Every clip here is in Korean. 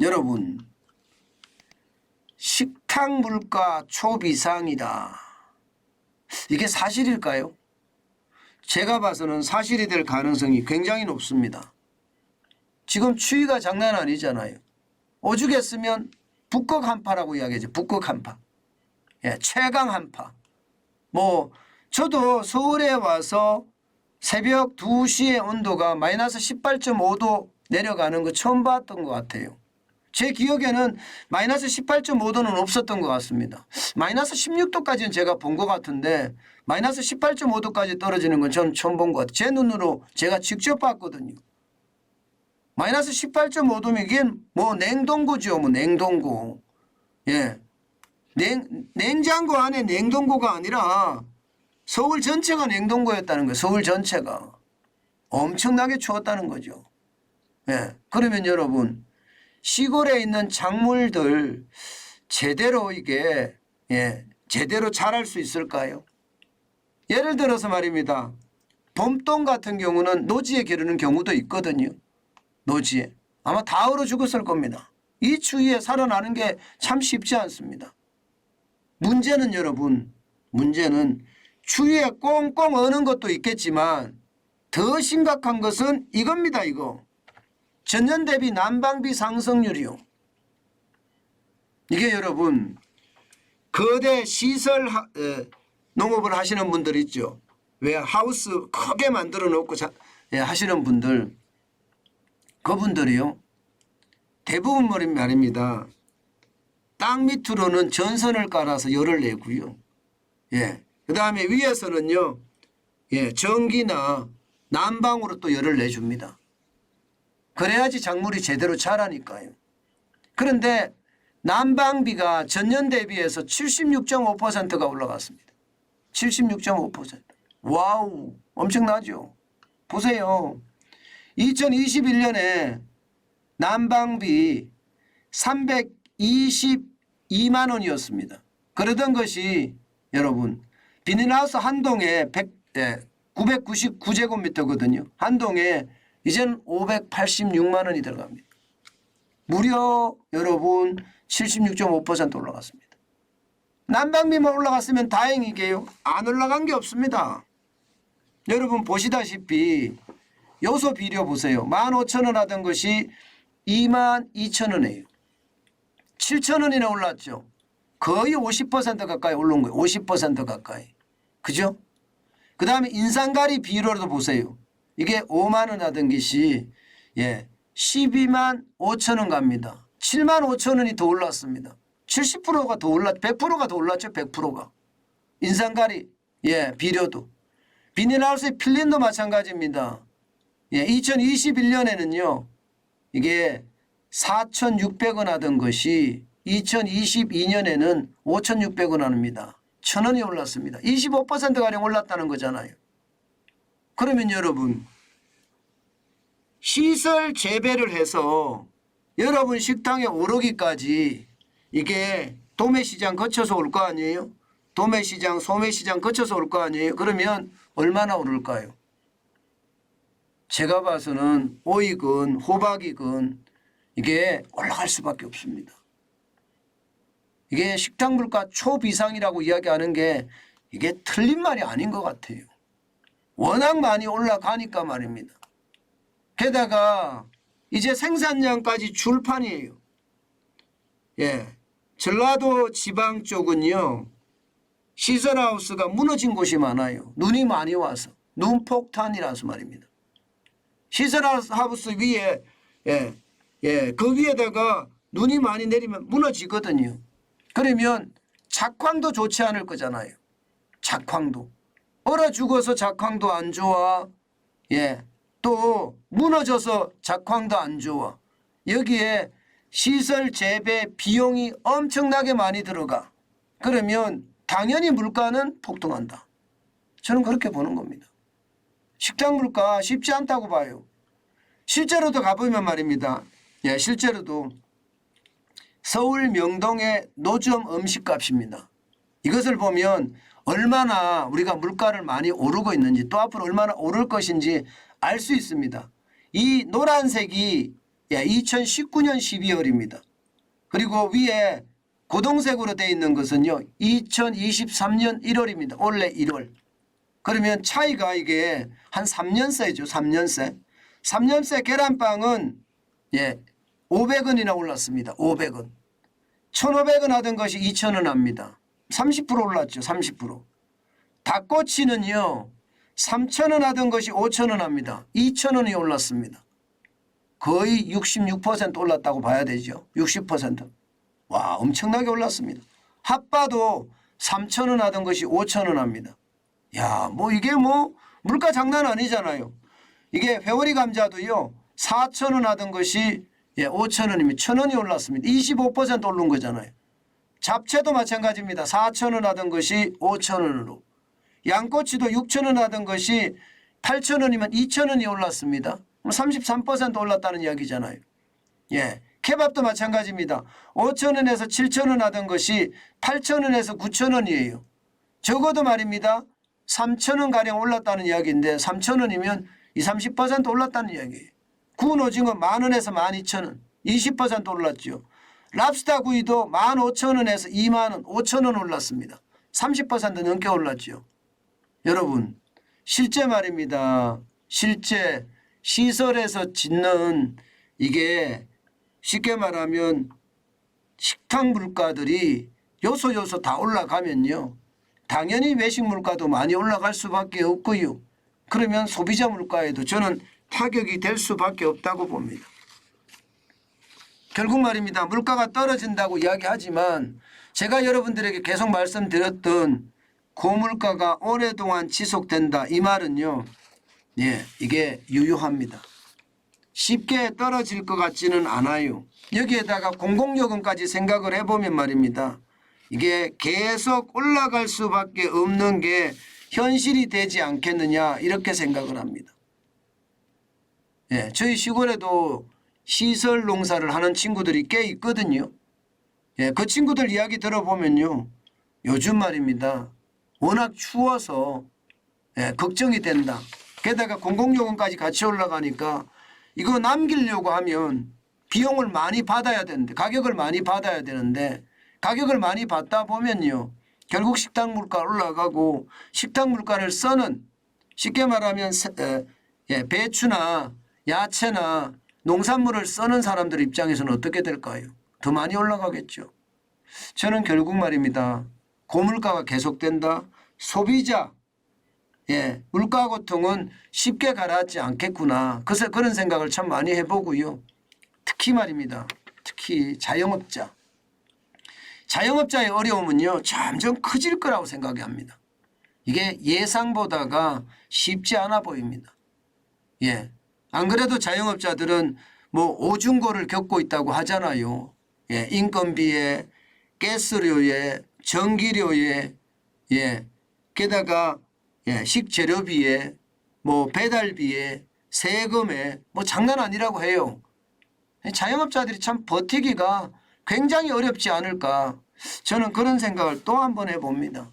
여러분, 식탁 물가 초비상이다. 이게 사실일까요? 제가 봐서는 사실이 될 가능성이 굉장히 높습니다. 지금 추위가 장난 아니잖아요. 오죽했으면 북극 한파라고 이야기하죠. 북극 한파. 예, 최강 한파. 저도 서울에 와서 새벽 2시에 온도가 마이너스 18.5도 내려가는 거 처음 봤던 것 같아요. 제 기억에는 마이너스 18.5도는 없었던 것 같습니다. 마이너스 16도까지는 제가 본 것 같은데 마이너스 18.5도까지 떨어지는 건 저는 처음 본 것 같아요. 제 눈으로 제가 직접 봤거든요. 마이너스 18.5도면 이게 냉동고죠. 냉동고. 예. 냉장고 안에 냉동고가 아니라 서울 전체가 냉동고였다는 거예요. 서울 전체가. 엄청나게 추웠다는 거죠. 예. 그러면 여러분, 시골에 있는 작물들 제대로 제대로 자랄 수 있을까요? 예를 들어서 말입니다. 봄동 같은 경우는 노지에 기르는 경우도 있거든요. 노지에. 아마 다 얼어 죽었을 겁니다. 이 추위에 살아나는 게 참 쉽지 않습니다. 문제는 여러분, 추위에 꽁꽁 어는 것도 있겠지만 더 심각한 것은 이겁니다. 이거. 전년 대비 난방비 상승률이요. 이게 여러분, 거대 시설 농업을 하시는 분들 있죠. 왜 하우스 크게 만들어 놓고 하시는 분들, 그분들이요. 대부분 말입니다. 땅 밑으로는 전선을 깔아서 열을 내고요. 예. 그 다음에 위에서는요. 예, 전기나 난방으로 또 열을 내줍니다. 그래야지 작물이 제대로 자라니까요. 그런데 난방비가 전년 대비해서 76.5%가 올라갔습니다. 76.5%. 와우, 엄청나죠. 보세요. 2021년에 난방비 322만 원이었습니다. 그러던 것이 여러분, 비닐하우스 한 동에 999제곱미터거든요. 한 동에 이제는 586만 원이 들어갑니다. 무려 여러분 76.5% 올라갔습니다. 난방비만 올라갔으면 다행이게요. 안 올라간 게 없습니다. 여러분 보시다시피 요소 비료 보세요. 15,000원 하던 것이 22,000원이에요. 7,000원이나 올랐죠. 거의 50% 가까이 오른 거예요. 50% 가까이. 그죠? 그 다음에 인상가리 비료도 보세요. 이게 5만 원 하던 것이 12만 5천 원 갑니다. 7만 5천 원이 더 올랐습니다. 70%가 더 올랐, 100%가 더 올랐죠. 100%가. 인상가리, 비료도. 비닐하우스의 필름도 마찬가지입니다. 2021년에는요. 이게 4,600원 하던 것이 2022년에는 5,600원 합니다. 1,000원이 올랐습니다. 25%가량 올랐다는 거잖아요. 그러면 여러분, 시설 재배를 해서 여러분 식당에 오르기까지 이게 도매시장 거쳐서 올 거 아니에요? 도매시장, 소매시장 거쳐서 올 거 아니에요? 그러면 얼마나 오를까요? 제가 봐서는 오이건 호박이건 이게 올라갈 수밖에 없습니다. 이게 식당 물가 초비상이라고 이야기하는 게 이게 틀린 말이 아닌 것 같아요. 워낙 많이 올라가니까 말입니다. 게다가 이제 생산량까지 줄판이에요. 전라도 지방 쪽은요. 시설하우스가 무너진 곳이 많아요. 눈이 많이 와서. 눈폭탄이라서 말입니다. 시설하우스 위에 그 위에다가 눈이 많이 내리면 무너지거든요. 그러면 작황도 좋지 않을 거잖아요. 작황도. 얼어 죽어서 작황도 안 좋아. 또 무너져서 작황도 안 좋아. 여기에 시설 재배 비용이 엄청나게 많이 들어가. 그러면 당연히 물가는 폭등한다. 저는 그렇게 보는 겁니다. 식당 물가 쉽지 않다고 봐요. 실제로도 가보면 말입니다. 실제로도 서울 명동의 노점 음식값입니다. 이것을 보면 얼마나 우리가 물가를 많이 오르고 있는지 또 앞으로 얼마나 오를 것인지 알 수 있습니다. 이 노란색이 2019년 12월입니다. 그리고 위에 고동색으로 되어 있는 것은요 2023년 1월입니다. 올해 1월. 그러면 차이가 이게 한 3년세죠. 3년세. 3년세 계란빵은 500원이나 올랐습니다. 500원. 1,500원 하던 것이 2,000원 합니다. 30% 올랐죠. 30%. 닭꼬치는요 3,000원 하던 것이 5,000원 합니다. 2,000원이 올랐습니다. 거의 66% 올랐다고 봐야 되죠. 60%. 와, 엄청나게 올랐습니다. 핫바도 3,000원 하던 것이 5,000원 합니다. 야, 뭐 이게 뭐 물가 장난 아니잖아요. 이게 회오리 감자도요 4,000원 하던 것이 5,000원이면 1,000원이 올랐습니다. 25% 오른 거잖아요. 잡채도 마찬가지입니다. 4,000원 하던 것이 5,000원으로. 양꼬치도 6,000원 하던 것이 8,000원이면 2,000원이 올랐습니다. 33% 올랐다는 이야기잖아요. 케밥도 마찬가지입니다. 5,000원에서 7,000원 하던 것이 8,000원에서 9,000원이에요. 적어도 말입니다. 3,000원가량 올랐다는 이야기인데 3,000원이면 20, 30% 올랐다는 이야기예요. 구운 오징어 10,000원에서 12,000원 20% 올랐죠. 랍스타 구이도 15,000원에서 20,000원 5,000원 올랐습니다. 30% 넘게 올랐죠. 여러분 실제 말입니다. 실제 시설에서 짓는 이게 쉽게 말하면 식탁 물가들이 요소 다 올라가면요. 당연히 외식 물가도 많이 올라갈 수밖에 없고요. 그러면 소비자 물가에도 저는 타격이 될 수밖에 없다고 봅니다. 결국 말입니다. 물가가 떨어진다고 이야기하지만 제가 여러분들에게 계속 말씀드렸던 고물가가 오랫동안 지속된다. 이 말은요. 이게 유효합니다. 쉽게 떨어질 것 같지는 않아요. 여기에다가 공공요금까지 생각을 해보면 말입니다. 이게 계속 올라갈 수밖에 없는 게 현실이 되지 않겠느냐 이렇게 생각을 합니다. 저희 시골에도 시설 농사를 하는 친구들이 꽤 있거든요. 그 친구들 이야기 들어보면요. 요즘 말입니다. 워낙 추워서 걱정이 된다. 게다가 공공요금까지 같이 올라가니까 이거 남기려고 하면 비용을 많이 받아야 되는데 가격을 많이 받아야 되는데 가격을 많이 받다 보면요. 결국 식당 물가 올라가고 식당 물가를 써는 쉽게 말하면 배추나 야채나 농산물을 써는 사람들 입장에서는 어떻게 될까요? 더 많이 올라가겠죠. 저는 결국 말입니다. 고물가가 계속된다. 소비자 물가 고통은 쉽게 가라앉지 않겠구나. 그래서 그런 생각을 참 많이 해보고요. 특히 말입니다. 특히 자영업자. 자영업자의 어려움은요. 점점 커질 거라고 생각이 합니다. 이게 예상보다가 쉽지 않아 보입니다. 안 그래도 자영업자들은 뭐 오중고를 겪고 있다고 하잖아요. 인건비에 가스료에 전기료에 게다가 식재료비에 뭐 배달비에 세금에 뭐 장난 아니라고 해요. 자영업자들이 참 버티기가 굉장히 어렵지 않을까. 저는 그런 생각을 또 한 번 해봅니다.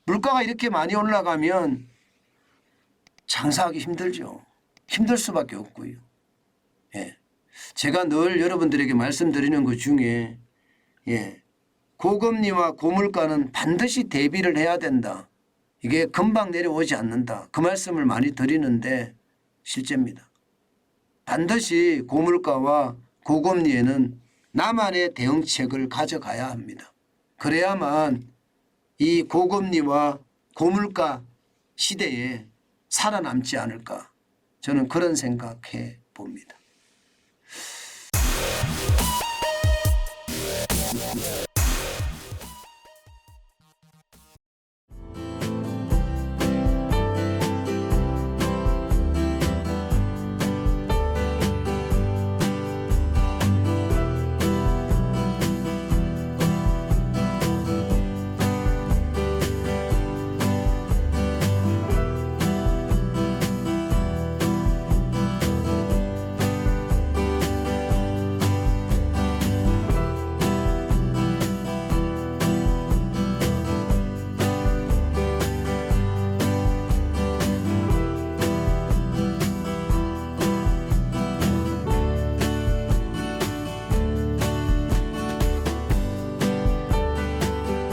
물가가 이렇게 많이 올라가면 장사하기 힘들죠. 힘들 수밖에 없고요. 제가 늘 여러분들에게 말씀드리는 것 중에 고금리와 고물가는 반드시 대비를 해야 된다. 이게 금방 내려오지 않는다. 그 말씀을 많이 드리는데 실제입니다. 반드시 고물가와 고금리에는 나만의 대응책을 가져가야 합니다. 그래야만 이 고금리와 고물가 시대에 살아남지 않을까. 저는 그런 생각해 봅니다.